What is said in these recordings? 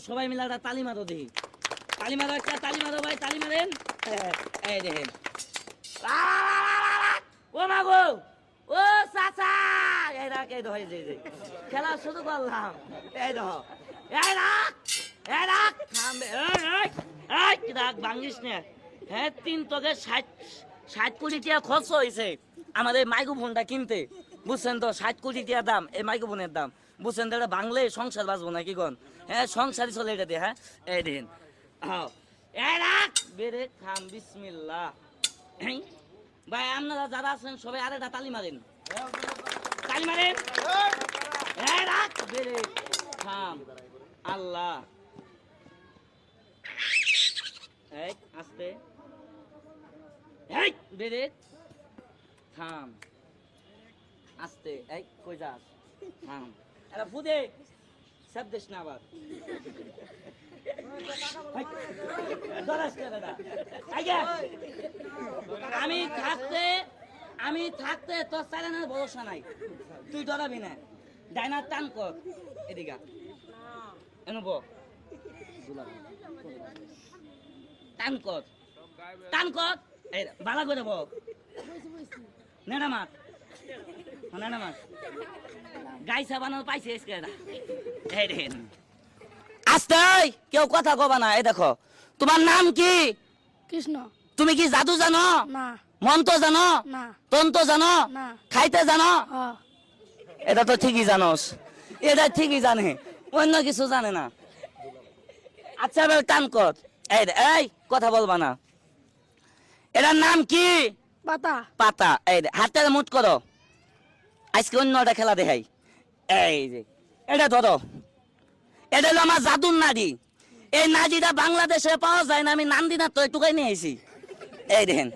সবাই মিলে একটা তালি মারো দেখি। তালি মারো, একটা তালি মারো ভাই, তালি মারেন। এই দেখেন, ও মাগো, ও চাচা, এই রাখ, এই ধরে যে খেলা শুরু করলাম। এই দেখো, এই রাখ, এই রাখ, থামবে, এই রাখ, ভাঙিস না। হ্যাঁ, 3 তোকে 60 কোটি টাকা খরচ হয়েছে আমাদের মাইক্রোফোনটা কিনতে, বুঝছেন তো? 60 কোটি টাকা দাম এই মাইক্রোফোনের দাম, বুঝছেন তো? এটা বাংলে সংসার বাঁচবো না কি কন? হ্যাঁ, সংসারই চলে এটা দিয়ে। হ্যাঁ, এই দিন বেড়ে খাম, বিসমিল্লাহ। ভাই আপনারা যারা আছেন সবাই আরেকটা তালি মারেন, তালি মারেন। বেড়ে খাম, আল্লাহ, আস্তে, বেড়ে থাম, আস্তে, কই যাস, থাম। এরা ফুদে সব দেশ না আবার। আমি থাকতে তোর চালানোর ভরসা নাই, তুই ডরাবি না। ডাইনার টান কর, এদিকা এনব, টান কর, টান কর, বালা করে বল, নেড়া মার, নেড়া মার, গাইসা বানানো পাইছে। আস্তে, কেউ কথা কবা না। এই দেখো, তোমার নাম কি? কৃষ্ণ। তুমি কি জাদু জানো? না। মন্ত্র জানো? না। তন্ত্র জানো? না। খাইতে জানো? এটা তো ঠিকই জানোস, এটা ঠিকই জানে, অন্য কিছু জানে না। আচ্ছা এবার টান কর, এই কথা বলবা না। এটার নাম কি? পাতা। পাতা। এই হাতের মুঠ করো, আজকে অন্যটা খেলা দেখাই। এই যে এটা ধরো, এটা হলো আমার জাদুর নাড়ি। এই নাড়িটা বাংলাদেশে পাওয়া যায় না, আমি নান্দিনা তো একটুখাই নিয়ে এসেছি। এই দেখেন,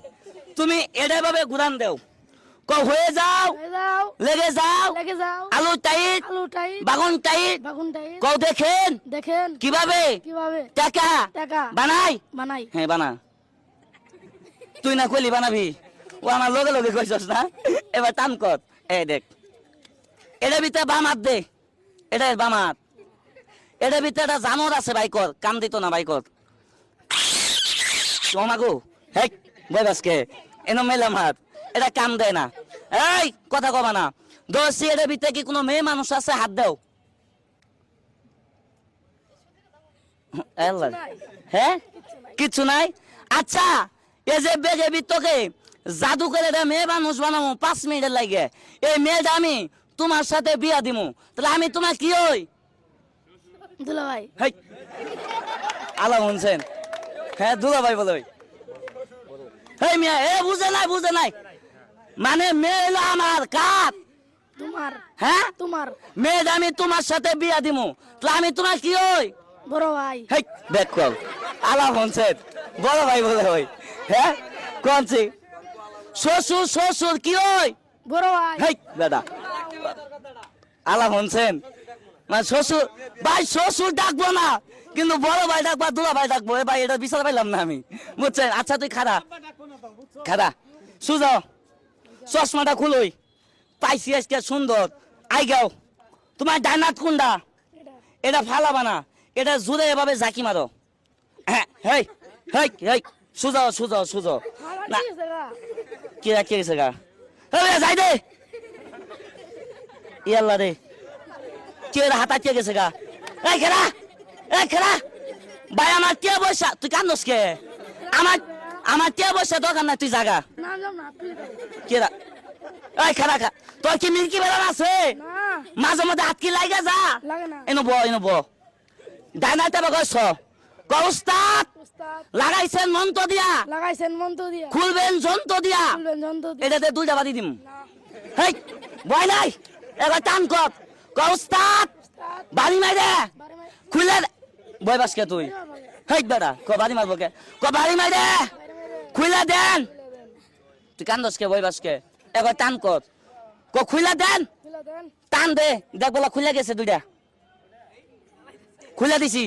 তুমি এটা ভাবে ঘুরান দেও, হয়ে যাও, লেগে যাও, আলু টাইট, বাগুন টাইট, দেখেন দেখেন কিভাবে টাকা বানাই, হ্যাঁ বানা। তুই না কইলি বানাবি, ও আমার লগে লগে কইছস না। এবার টান কর, এই দেখ, এটা ভিতরে বাম হাত দে, এটা বাম হাত, এটা ভিতরে একটা জানোয়ার আছে, বাইকর কাম দিত না, বাইকর মাগো, হেক বই বাসকে এনো মেলাম হাত, এটা কাম দেয় না। এই কথা কবা না, দোষী। এটার ভিতরে কি কোনো মেয়ে মানুষ আছে? হাত দাও। হ্যাঁ, কিচ্ছু নাই। আচ্ছা, এই যে বেগে ভিতরে জাদু করে এটা মেয়ে মানুষ বানাবো 5 মিনিটের লাগে, এই মেয়েটা আমি তোমার সাথে বিয়া দিমু, তাহলে আমি তোমার কি হই? দুলাভাই। আলা শুনছেন? হ্যাঁ, দুলাভাই বলে। এই মেয়ে, এ বুঝে নাই, বুঝে নাই, মানে মেয়ে হলো আমার কাপ, তোমার। হ্যাঁ, তোমার মেয়ে আমি তোমার সাথে বিয়া দিমু, তাহলে আমি তোমার কি হই? বড় ভাই। হেই দেখ কল, আলা শুনছেন? বড় ভাই বলে হই। হ্যাঁ, কোনছি শ্বশুর, শ্বশুর কি হই? বড় ভাই। হেই দাদা, আলা শুনছেন? মানে শ্বশুর ভাই, শ্বশুর ডাকবো না, কিন্তু বড় ভাই ডাকবো, দুলা ভাই ডাকবো। এ ভাই, এটা বিচার পাইলাম না আমি, বুঝছেন? আচ্ছা তুই খাদা, খাদা সুজা, চশমাটা খুলই, পাইছি আজকে সুন্দর। আই গাও, তোমার ডাইনাত কোনটা? এটা ফালাবা না, এটা জুড়ে এভাবে ঝাঁকি মারো। হ্যাঁ, হেই হেই হেই, সুজাও, সুজাও, সুজাও না। কি রাখি গেছে গা? যাই দে, ইয়াল্লা রে, কে হাতা কে গেছে গা? এই খেলা, এই খেলা ভাই, আমার কে বসা, তুই কান্দস কে? আমার কে বসা দরকার নাই, তুই জাগা। কেরা, এই খেলা খা, তোর কি মিল্কি বেড়ান আছে? মাঝে মধ্যে হাত কি লাগে যা, এনো ব, এনো ব। ডাইনাতে বগস উস্তাদ লাগাইছেন মন্ত্র দিয়া, খুলবেন যন্ত্র দিয়া, এটাতে 2টা বাদি দিম। হেই ভয় নাই, এবার টান কর, উস্তাদ বাড়ি মাইরে খুলে বই বাসকে তুই। হেই বেড়া, বাড়ি মারবো কে? বাড়ি মাইরে খুলে দেন। তুই কান্দস কে? বই বাসকে এবার টান কর, খুলে দেন, টান দে, দেখ বলা খুলে গেছে 2টা, খুলে দিছি।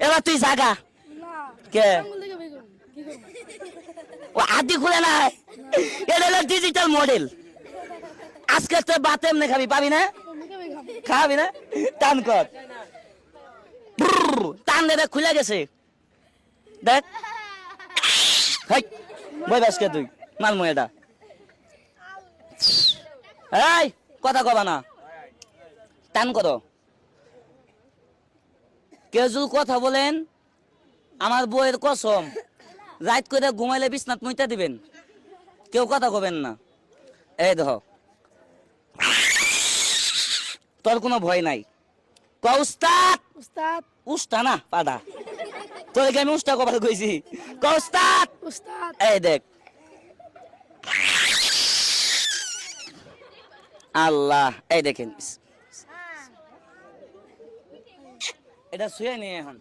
এবার তুই জাগা কে? ও আদি খুলে নাই, এটা হলো ডিজিটাল মডেল। আজকে তো বাতে এমনি খাবি, পাবি না? খাবি না? টান কর, টান দে দেখ খুলে গেছে দেখ হাই বই বাসকে তুই মাল এটা এই কথা কবা না টান করো কেউ যদি কথা বলেন আমার বইয়ের কসম রাত করে ঘুমাইলে বিছনাত মুইতা দিবেন কেউ কথা কবেন না এই দেখো তোর কোনো ভয় নাই ক উস্তাদ উস্তাদ উস্তা না পাদা তোকে আমি উস্তা কবার কইছি ক উস্তাদ উস্তাদ এই দেখ আল্লাহ এই দেখেন এটা শুয়ে নিয়ে এখন